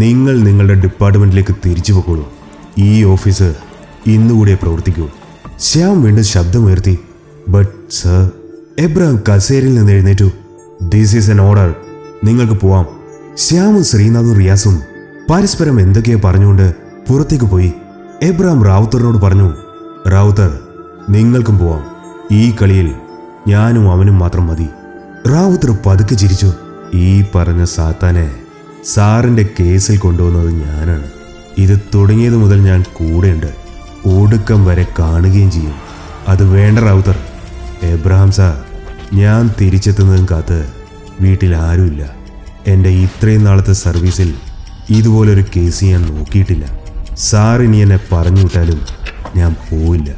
നിങ്ങൾ നിങ്ങളുടെ ഡിപ്പാർട്ട്മെന്റിലേക്ക് തിരിച്ചു പോയിക്കോളൂ. ഈ ഓഫീസ് ഇന്നുകൂടെ പ്രവർത്തിക്കൂ. ശ്യാം വീണ്ടും ശബ്ദമുയർത്തി. But sir. എബ്രഹാം കസേരയിൽ നിന്ന് എഴുന്നേറ്റു. This is an order. നിങ്ങൾക്ക് പോവാം. ശ്യാമും ശ്രീനാഥും റിയാസും പരസ്പരം എന്തൊക്കെയോ പറഞ്ഞുകൊണ്ട് പുറത്തേക്ക് പോയി. എബ്രഹാം റാവുത്തറിനോട് പറഞ്ഞു, റാവുത്തർ, നിങ്ങൾക്കും പോവാം. ഈ കളിയിൽ ഞാനും അവനും മാത്രം മതി. റാവുത്തർ പതുക്കെ ചിരിച്ചു. ഈ പറഞ്ഞ സാത്താനെ സാറിന്റെ കേസിൽ കൊണ്ടുവന്നത് ഞാനാണ്. ഇത് തുടങ്ങിയത് മുതൽ ഞാൻ കൂടെയുണ്ട്. ഒടുക്കം വരെ കാണുകയും ചെയ്യും. അത് വേണ്ട റാവുത്തർ. എബ്രഹാം സാർ, ഞാൻ തിരിച്ചെത്തുന്നതും കാത്ത് വീട്ടിൽ ആരുമില്ല. എൻ്റെ ഇത്രയും നാളത്തെ സർവീസിൽ ഇതുപോലൊരു കേസ് ഞാൻ നോക്കിയിട്ടില്ല. സാർ ഇനി എന്നെ പറഞ്ഞു വിട്ടാലും ഞാൻ പോവില്ല.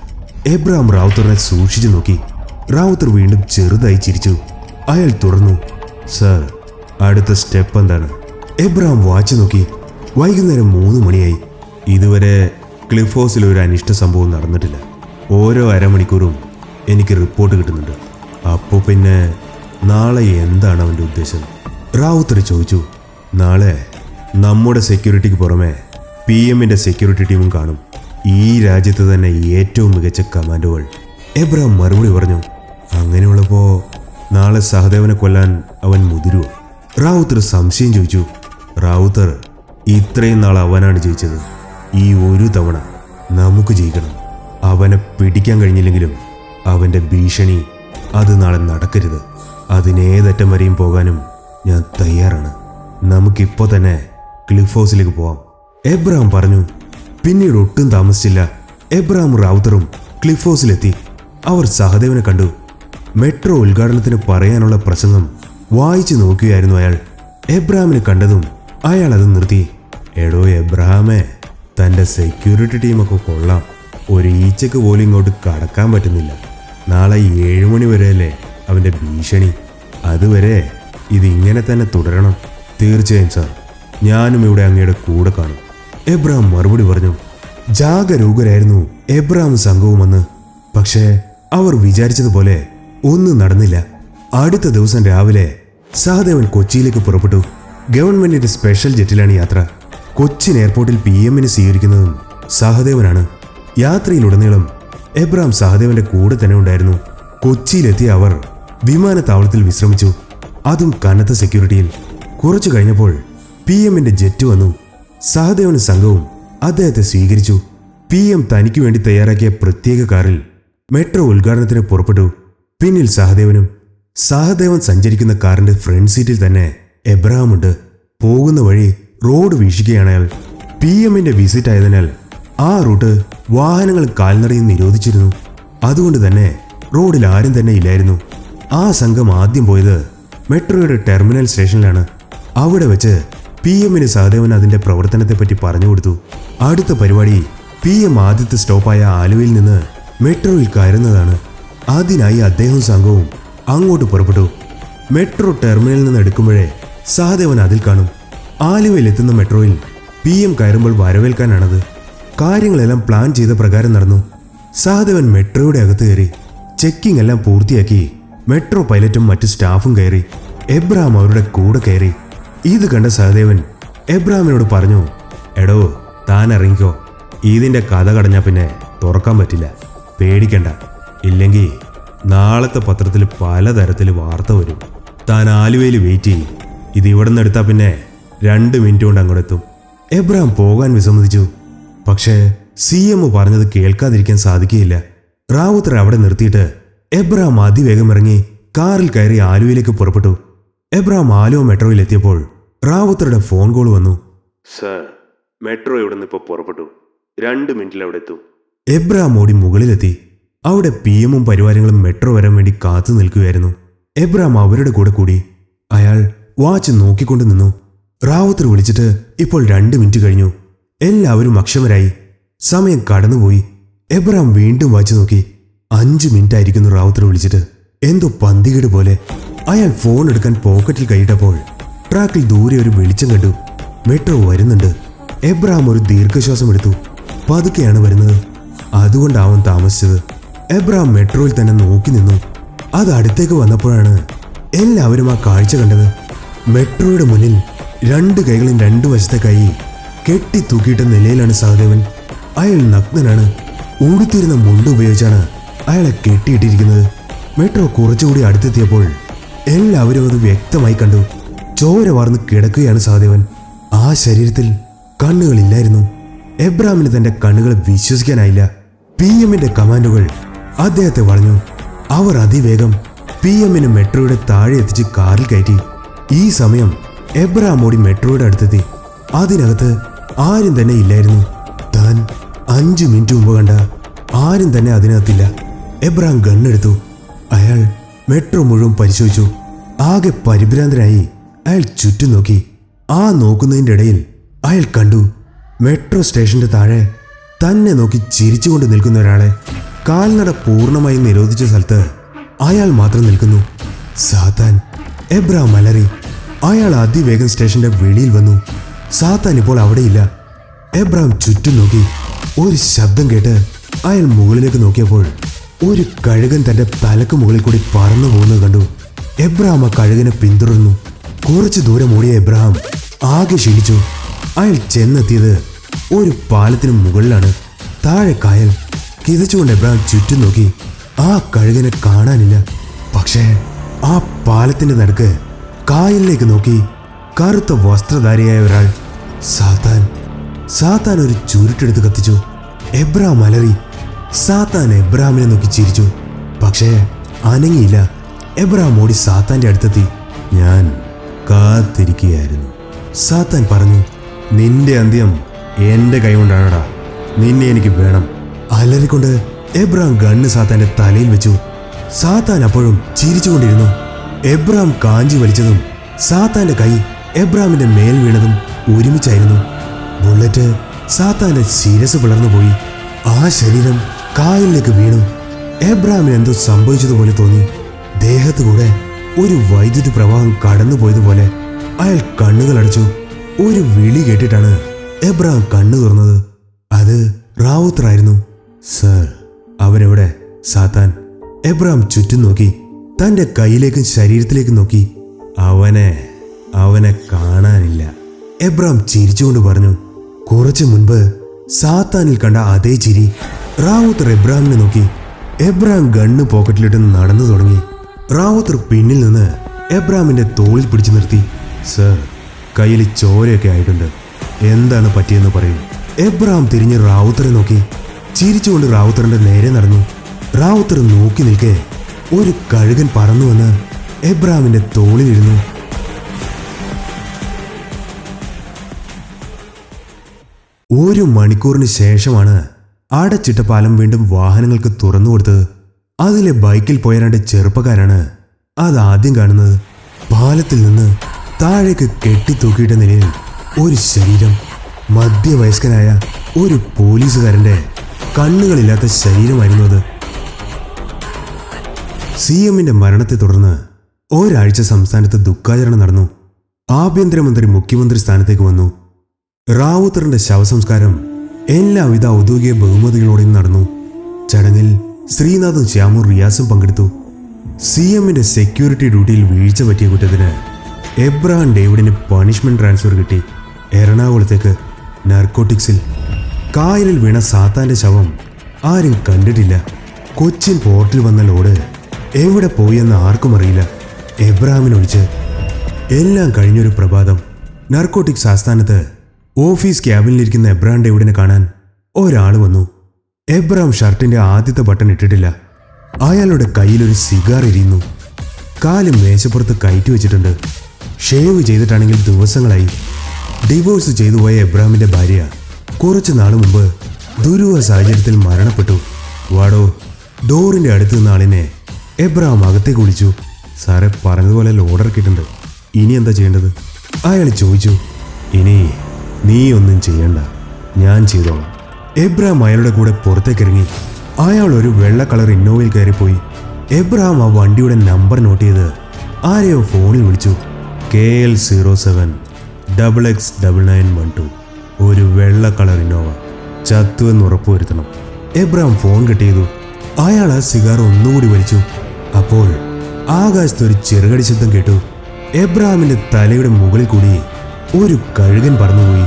എബ്രഹാം റാവുത്തറിനെ സൂക്ഷിച്ചു നോക്കി. റാവുത്തർ വീണ്ടും ചെറുതായി ചിരിച്ചു. അയാൾ തുടർന്നു, സാർ, അടുത്ത സ്റ്റെപ്പ് എന്താണ്? എബ്രഹാം വാച്ച് നോക്കി. വൈകുന്നേരം 3 മണിയായി. ഇതുവരെ ക്ലിഫ് ഹൗസിൽ ഒരു അനിഷ്ട സംഭവം നടന്നിട്ടില്ല. ഓരോ അരമണിക്കൂറും എനിക്ക് റിപ്പോർട്ട് കിട്ടുന്നുണ്ട്. അപ്പോൾ പിന്നെ നാളെ എന്താണ് അവൻ്റെ ഉദ്ദേശം? റാവുത്തർ ചോദിച്ചു. നാളെ നമ്മുടെ സെക്യൂരിറ്റിക്ക് പുറമെ PM-ന്റെ സെക്യൂരിറ്റി ടീമും കാണും. ഈ രാജ്യത്ത് തന്നെ ഏറ്റവും മികച്ച കമാൻഡോകൾ. എബ്രഹാം മറുപടി പറഞ്ഞു. അങ്ങനെയുള്ളപ്പോൾ നാളെ സഹദേവനെ കൊല്ലാൻ അവൻ മുതിരുവോ? റാവുത്തർ സംശയം ചോദിച്ചു. റാവുത്തർ, ഇത്രയും നാൾ അവനാണ് ജയിച്ചത്. ഈ ഒരു തവണ നമുക്ക് ജയിക്കണം. അവനെ പിടിക്കാൻ കഴിഞ്ഞില്ലെങ്കിലും അവൻ്റെ ഭീഷണി അത് നാളെ നടക്കരുത്. അതിനേതറ്റം വരെയും പോകാനും ഞാൻ തയ്യാറാണ്. നമുക്കിപ്പോൾ തന്നെ ക്ലിഫ് ഹൗസിലേക്ക് പോവാം. എബ്രഹാം പറഞ്ഞു. പിന്നീട് ഒട്ടും താമസിച്ചില്ല. Abraham റാവുത്തറും cliff ഹൗസിലെത്തി. അവർ സഹദേവനെ കണ്ടു. മെട്രോ ഉദ്ഘാടനത്തിന് പറയാനുള്ള പ്രസംഗം വായിച്ചു നോക്കുകയായിരുന്നു അയാൾ. എബ്രഹാമിനെ കണ്ടതും അയാൾ അത് നിർത്തി. എടോ എബ്രഹാമേ, തൻ്റെ സെക്യൂരിറ്റി ടീമൊക്കെ കൊള്ളാം. ഒരു ഈച്ചക്ക് പോലും ഇങ്ങോട്ട് കടക്കാൻ പറ്റുന്നില്ല. നാളെ 7 മണി വരെയല്ലേ അവൻ്റെ ഭീഷണി. അതുവരെ ഇതിങ്ങനെ തന്നെ തുടരണം. തീർച്ചയായും സാർ, ഞാനും ഇവിടെ അങ്ങയുടെ കൂടെ കാണും. എബ്രഹാം മറുപടി പറഞ്ഞു. ജാഗരൂകരായിരുന്നു എബ്രഹാം സംഘവുമെന്ന്. പക്ഷേ അവർ വിചാരിച്ചതുപോലെ ഒന്നും നടന്നില്ല. അടുത്ത ദിവസം രാവിലെ സഹദേവൻ കൊച്ചിയിലേക്ക് പുറപ്പെട്ടു. ഗവൺമെന്റിന്റെ സ്പെഷ്യൽ ജെറ്റിലാണ് യാത്ര. കൊച്ചിൻ എയർപോർട്ടിൽ PM-നെ സ്വീകരിക്കുന്നതും സഹദേവനാണ്. യാത്രയിലുടനീളം എബ്രഹാം സഹദേവന്റെ കൂടെ തന്നെ ഉണ്ടായിരുന്നു. കൊച്ചിയിലെത്തിയ അവർ വിമാനത്താവളത്തിൽ വിശ്രമിച്ചു. അതും കനത്ത സെക്യൂരിറ്റിയിൽ. കുറച്ചു കഴിഞ്ഞപ്പോൾ PM-ന്റെ ജെറ്റ് വന്നു. സഹദേവനും സംഘവും അദ്ദേഹത്തെ സ്വീകരിച്ചു. PM തനിക്ക് വേണ്ടി തയ്യാറാക്കിയ പ്രത്യേക കാറിൽ മെട്രോ ഉദ്ഘാടനത്തിന് പുറപ്പെട്ടു. പിന്നിൽ സഹദേവനും. സഹദേവൻ സഞ്ചരിക്കുന്ന കാറിന്റെ ഫ്രണ്ട് സീറ്റിൽ തന്നെ എബ്രഹാമുണ്ട്. പോകുന്ന വഴി റോഡ് വീക്ഷിക്കുകയാണ് അയാൾ. PM-ന്റെ വിസിറ്റ് ആയതിനാൽ ആ റൂട്ട് വാഹനങ്ങൾ കാൽനടയും നിരോധിച്ചിരുന്നു. അതുകൊണ്ട് തന്നെ റോഡിൽ ആരും തന്നെ ഇല്ലായിരുന്നു. ആ സംഘം ആദ്യം പോയത് മെട്രോയുടെ ടെർമിനൽ സ്റ്റേഷനിലാണ്. അവിടെ വെച്ച് PM-ന് സഹദേവൻ അതിന്റെ പ്രവർത്തനത്തെപ്പറ്റി പറഞ്ഞു കൊടുത്തു. അടുത്ത പരിപാടി PM ആദ്യത്തെ സ്റ്റോപ്പായ ആലുവയിൽ നിന്ന് മെട്രോയിൽ കയറുന്നതാണ്. അതിനായി അദ്ദേഹവും സംഘവും അങ്ങോട്ട് പുറപ്പെട്ടു. മെട്രോ ടെർമിനലിൽ നിന്ന് എടുക്കുമ്പോഴേ സഹദേവൻ അതിൽ കാണും. ആലുവയിലെത്തുന്ന മെട്രോയിൽ PM കയറുമ്പോൾ വരവേൽക്കാനാണത്. കാര്യങ്ങളെല്ലാം പ്ലാൻ ചെയ്ത പ്രകാരം നടന്നു. സഹദേവൻ മെട്രോയുടെ അകത്ത് കയറി. ചെക്കിംഗ് എല്ലാം പൂർത്തിയാക്കി മെട്രോ പൈലറ്റും മറ്റു സ്റ്റാഫും കയറി. എബ്രഹാം അവരുടെ കൂടെ കയറി. ഇത് കണ്ട സഹദേവൻ എബ്രഹാമിനോട് പറഞ്ഞു, എടോ താൻ ഇറങ്ങിക്കോ, ഇതിന്റെ കഥ കടഞ്ഞാൽ പിന്നെ തുറക്കാൻ പറ്റില്ല, പേടിക്കണ്ട. ഇല്ലെങ്കിൽ നാളത്തെ പത്രത്തിൽ പലതരത്തിൽ വാർത്ത വരും. താൻ ആലുവയിൽ വെയിറ്റ് ചെയ്യും, ഇത് ഇവിടെ നിന്ന് എടുത്താൽ പിന്നെ 2 മിനിറ്റ് കൊണ്ട് അങ്ങോട്ടെത്തും. എബ്രഹാം പോകാൻ വിസമ്മതിച്ചു. പക്ഷേ CM പറഞ്ഞത് കേൾക്കാതിരിക്കാൻ സാധിക്കുകയില്ല. റാവുത്തർ അവിടെ നിർത്തിയിട്ട് എബ്രഹാം അതിവേഗം ഇറങ്ങി കാറിൽ കയറി ആലുവയിലേക്ക് പുറപ്പെട്ടു. എബ്രഹാം ആലുവ മെട്രോയിൽ എത്തിയപ്പോൾ റാവുത്തറുടെ ഫോൺ കോൾ വന്നു. സർ, മെട്രോ ഇവിടെ നിന്ന് ഇപ്പോൾ പുറപ്പെട്ടു, 2 മിനിറ്റിൽ അവിടെ എത്തും. എബ്രഹാം ഓടി മുകളിലെത്തി. അവിടെ PM പരിവാരങ്ങളും മെട്രോ വരാൻ വേണ്ടി കാത്തു നിൽക്കുകയായിരുന്നു. എബ്രഹാം അവരുടെ കൂടെ കൂടി. അയാൾ വാച്ച് നോക്കിക്കൊണ്ട് നിന്നു. റാവുത്തർ വിളിച്ചിട്ട് ഇപ്പോൾ 2 മിനിറ്റ് കഴിഞ്ഞു. എല്ലാവരും അക്ഷമരായി. സമയം കടന്നുപോയി. എബ്രഹാം വീണ്ടും വാച്ച് നോക്കി. 5 മിനിറ്റ് ആയിരിക്കുന്നു റാവുത്തർ വിളിച്ചിട്ട്. എന്തോ പന്തികേട് പോലെ. അയാൾ ഫോൺ എടുക്കാൻ പോക്കറ്റിൽ കൈയിട്ടപ്പോൾ ട്രാക്കിൽ ദൂരെ ഒരു വെളിച്ചം കണ്ടു. മെട്രോ വരുന്നുണ്ട്. എബ്രഹാം ഒരു ദീർഘശ്വാസം എടുത്തു. പതുക്കെയാണ് വരുന്നത്. അതുകൊണ്ടാവാൻ താമസിച്ചത്. എബ്രഹാം മെട്രോയിൽ തന്നെ നോക്കി നിന്നു. അത് അടുത്തേക്ക് വന്നപ്പോഴാണ് എല്ലാവരും ആ കാഴ്ച കണ്ടത്. മെട്രോയുടെ മുന്നിൽ 2 കൈകളും 2 വശത്തേക്കായി കെട്ടി തൂക്കിയിട്ട നിലയിലാണ് സഹദേവൻ. അയാൾ നഗ്നനാണ്. ഉടുത്തിരുന്ന മുണ്ട് ഉപയോഗിച്ചാണ് അയാളെ കെട്ടിയിട്ടിരിക്കുന്നത്. മെട്രോ കുറച്ചുകൂടി അടുത്തെത്തിയപ്പോൾ എല്ലാവരും അത് വ്യക്തമായി കണ്ടു. ചോര വാർന്ന് കിടക്കുകയാണ് സഹദേവൻ. ആ ശരീരത്തിൽ കണ്ണുകളില്ലായിരുന്നു. എബ്രഹാമിന് തന്റെ കണ്ണുകൾ വിശ്വസിക്കാനായില്ല. PMന്റെ കമാൻഡുകൾ അദ്ദേഹത്തെ വളഞ്ഞു. അവർ അതിവേഗം PMനെ മെട്രോയുടെ താഴെ എത്തിച്ച് കാറിൽ കയറ്റി. ഈ സമയം എബ്രഹാം ഓടി മെട്രോയുടെ അടുത്തെത്തി. അതിനകത്ത് ആരും തന്നെ ഇല്ലായിരുന്നു. താൻ 5 മിനിറ്റ് മുമ്പ് കണ്ട ആരും തന്നെ അതിനകത്തില്ല. എബ്രഹാം ഗണ്ണെടുത്തു. അയാൾ മെട്രോ മുഴുവൻ പരിശോധിച്ചു. ആകെ പരിഭ്രാന്തനായി അയാൾ ചുറ്റും നോക്കി. ആ നോക്കുന്നതിൻ്റെ ഇടയിൽ അയാൾ കണ്ടു മെട്രോ സ്റ്റേഷന്റെ താഴെ തന്നെ നോക്കി ചിരിച്ചുകൊണ്ട് നിൽക്കുന്ന ഒരാളെ. കാൽനട പൂർണ്ണമായും നിരോധിച്ച സ്ഥലത്ത് അയാൾ മാത്രം നിൽക്കുന്നു. സാത്താൻ! എബ്രഹാം അലറി. അയാൾ അതിവേഗം സ്റ്റേഷന്റെ വെളിയിൽ വന്നു. സാത്താൻ ഇപ്പോൾ അവിടെയില്ല. എബ്രഹാം ചുറ്റും നോക്കി. ഒരു ശബ്ദം കേട്ട് അയാൾ മുകളിലേക്ക് നോക്കിയപ്പോൾ ഒരു കഴുകൻ തന്റെ തലക്ക് മുകളിൽ കൂടി പറന്നു പോകുന്നത് കണ്ടു. എബ്രഹാം ആ കഴുകനെ പിന്തുടർന്നു. കുറച്ചു ദൂരം ഓടിയ എബ്രഹാം ആകെ ക്ഷീണിച്ചു. അയാൾ ചെന്നെത്തിയത് ഒരു പാലത്തിന് മുകളിലാണ്. താഴെ കായൽ. കിതച്ചുകൊണ്ട് എബ്രഹാം ചുറ്റും നോക്കി. ആ കഴുകനെ കാണാനില്ല. പക്ഷേ ആ പാലത്തിന്റെ നടുക്ക് കായലിലേക്ക് നോക്കി കറുത്ത വസ്ത്രധാരിയായ ഒരാൾ. സാത്താൻ ഒരു ചുരുട്ടെടുത്ത് കത്തിച്ചു. എബ്രഹാം അലറി. സാത്താൻ എബ്രഹാമിനെ നോക്കി ചിരിച്ചു. പക്ഷേ അനങ്ങിയില്ല. എബ്രഹാം ഓടി സാത്താന്റെ അടുത്തെത്തി. ഞാൻ കാത്തിരിക്കുകയായിരുന്നു. സാത്താൻ പറഞ്ഞു, നിന്റെ അന്ത്യം എന്റെ കൈകൊണ്ടാണടാ, നിന്നെ എനിക്ക് വേണം. അലറിക്കൊണ്ട് എബ്രഹാം ഗണ്ണ് സാത്താന്റെ തലയിൽ വെച്ചു. സാത്താൻ അപ്പോഴും ചിരിച്ചുകൊണ്ടിരുന്നു. എബ്രഹാം കാഞ്ചി വലിച്ചതും സാത്താന്റെ കൈ എബ്രഹാമിന്റെ മേൽ വീണതും ഒരുമിച്ചായിരുന്നു. ബുള്ളറ്റ് സാത്താന്റെ ശിരസ് പിളർന്നുപോയി. ആ ശരീരം കായലിലേക്ക് വീണു. എബ്രഹാമിന് എന്തോ സംഭവിച്ചതുപോലെ തോന്നി. ദേഹത്തുകൂടെ ഒരു വൈദ്യുതി പ്രവാഹം കടന്നുപോയതുപോലെ. അയാൾ കണ്ണുകൾ അടച്ചു. ഒരു വിളി കേട്ടിട്ടാണ് എബ്രഹാം കണ്ണു തുറന്നത്. അത് റാവുത്തർ ആയിരുന്നു. സർ, അവരെവിടെ? സാത്താൻ. എബ്രഹാം ചുറ്റും നോക്കി. തന്റെ കൈയിലേക്കും ശരീരത്തിലേക്കും നോക്കി. അവനെ കാണാനില്ല. എബ്രഹാം ചിരിച്ചുകൊണ്ട് പറഞ്ഞു. കുറച്ചു മുൻപ് സാത്താനിൽ കണ്ട അതേ ചിരി. റാവുത്തർ എബ്രഹാമിനെ നോക്കി. എബ്രഹാം ഗണ്ണ് പോക്കറ്റിലിട്ട് നടന്നു തുടങ്ങി. റാവുത്തർ പിന്നിൽ നിന്ന് എബ്രഹാമിന്റെ തോളിൽ പിടിച്ചു നിർത്തി. സർ, കയ്യിൽ ചോരയൊക്കെ ആയിട്ടുണ്ട്. എന്താണ് പറ്റിയെന്ന് പറയൂ. എബ്രഹാം തിരിഞ്ഞ് റാവുത്തറെ നോക്കി. ചിരിച്ചുകൊണ്ട് റാവുത്തറിന്റെ നേരെ നടന്നു. റാവുത്തർ നോക്കി നിൽക്കെ ഒരു കഴുകൻ പറന്നുവന്ന് എബ്രഹാമിന്റെ തോളിലിരുന്നു. ഒരു മണിക്കൂറിന് ശേഷമാണ് അടച്ചിട്ട പാലം വീണ്ടും വാഹനങ്ങൾക്ക് തുറന്നു കൊടുത്തത്. അതിലെ ബൈക്കിൽ പോയ 2 ചെറുപ്പക്കാരാണ് അതാദ്യം കാണുന്നത്. പാലത്തിൽ നിന്ന് താഴേക്ക് കെട്ടിത്തൂക്കിയിട്ട നിലയിൽ ഒരു ശരീരം. മധ്യവയസ്കനായ ഒരു പോലീസുകാരന്റെ കണ്ണുകളില്ലാത്ത ശരീരമായിരുന്നു അത്. CMന്റെ മരണത്തെ തുടർന്ന് ഒരാഴ്ച സംസ്ഥാനത്ത് ദുഃഖാചരണം നടന്നു. ആഭ്യന്തരമന്ത്രി മുഖ്യമന്ത്രി സ്ഥാനത്തേക്ക് വന്നു. റാവുത്തറിന്റെ ശവസംസ്കാരം എല്ലാവിധ ഔദ്യോഗിക ബഹുമതികളോടെയും നടന്നു. ചടങ്ങിൽ ശ്രീനാഥും ശ്യാമും റിയാസും പങ്കെടുത്തു. CMന്റെ സെക്യൂരിറ്റി ഡ്യൂട്ടിയിൽ വീഴ്ച പറ്റിയ കുറ്റത്തിന് എബ്രഹാം ഡേവിഡിന് പണിഷ്മെന്റ് ട്രാൻസ്ഫർ കിട്ടി. എറണാകുളത്തേക്ക് നാർക്കോട്ടിക്സിൽ. കായലിൽ വീണ സാത്താന്റെ ശവം ആരും കണ്ടിട്ടില്ല. കൊച്ചിൻ പോർട്ടിൽ വന്ന ലോഡ് എവിടെ പോയെന്ന് ആർക്കും അറിയില്ല, എബ്രഹാമിനൊഴിച്ച്. എല്ലാം കഴിഞ്ഞൊരു പ്രഭാതം നാർക്കോട്ടിക്സ് ആസ്ഥാനത്ത് ഓഫീസ് ക്യാബിനിലിരിക്കുന്ന എബ്രഹാം ഡേവിഡിനെ കാണാൻ ഒരാൾ വന്നു. എബ്രഹാം ഷർട്ടിന്റെ ആദ്യത്തെ ബട്ടൺ ഇട്ടിട്ടില്ല. അയാളുടെ കയ്യിലൊരു സിഗാർ എരിയുന്നു. കാല് മേശപ്പുറത്ത് കയറ്റി വെച്ചിട്ടുണ്ട്. ഷേവ് ചെയ്തിട്ടാണെങ്കിൽ ദിവസങ്ങളായി. ഡിവോഴ്സ് ചെയ്തു പോയ എബ്രഹാമിന്റെ ഭാര്യ കുറച്ചു നാൾ മുമ്പ് ദുരൂഹ സാഹചര്യത്തിൽ മരണപ്പെട്ടു. വാടോ. ഡോറിന്റെ അടുത്ത് നിന്ന ആളിനെ എബ്രഹാം അകത്തേക്ക് വിളിച്ചു. സാറേ, പറഞ്ഞതുപോലെ ലോഡ് ഇറക്കിയിട്ടുണ്ട്, ഇനി എന്താ ചെയ്യേണ്ടത്? അയാൾ ചോദിച്ചു. ഇനി നീ ഒന്നും ചെയ്യണ്ട, ഞാൻ ചെയ്തോളാം. എബ്രഹാം അയാളുടെ കൂടെ പുറത്തേക്കിറങ്ങി. അയാൾ ഒരു വെള്ള കളർ ഇന്നോവയിൽ കയറിപ്പോയി. എബ്രഹാം ആ വണ്ടിയുടെ നമ്പർ നോട്ട് ചെയ്ത് ആരെയോ ഫോണിൽ വിളിച്ചു. KL 07 XX9912. ഒരു വെള്ള കളർ ഇന്നോവ. ചത്തുവെന്ന് ഉറപ്പുവരുത്തണം. എബ്രഹാം ഫോൺ കട്ട് ചെയ്തു. അയാൾ ആ സിഗാർ ഒന്നുകൂടി വലിച്ചു. അപ്പോൾ ആകാശത്ത് ഒരു ചെറുകടി ശബ്ദം കേട്ടു. എബ്രഹാമിന്റെ തലയുടെ മുകളിൽ കൂടി ഒരു കഴുകൻ പറന്നുപോയി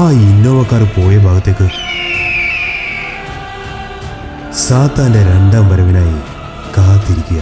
ആ ഇന്നോവക്കാർ പോയ ഭാഗത്തേക്ക്. സാത്താന്റെ രണ്ടാം വരവിനായി കാത്തിരിക്കുക.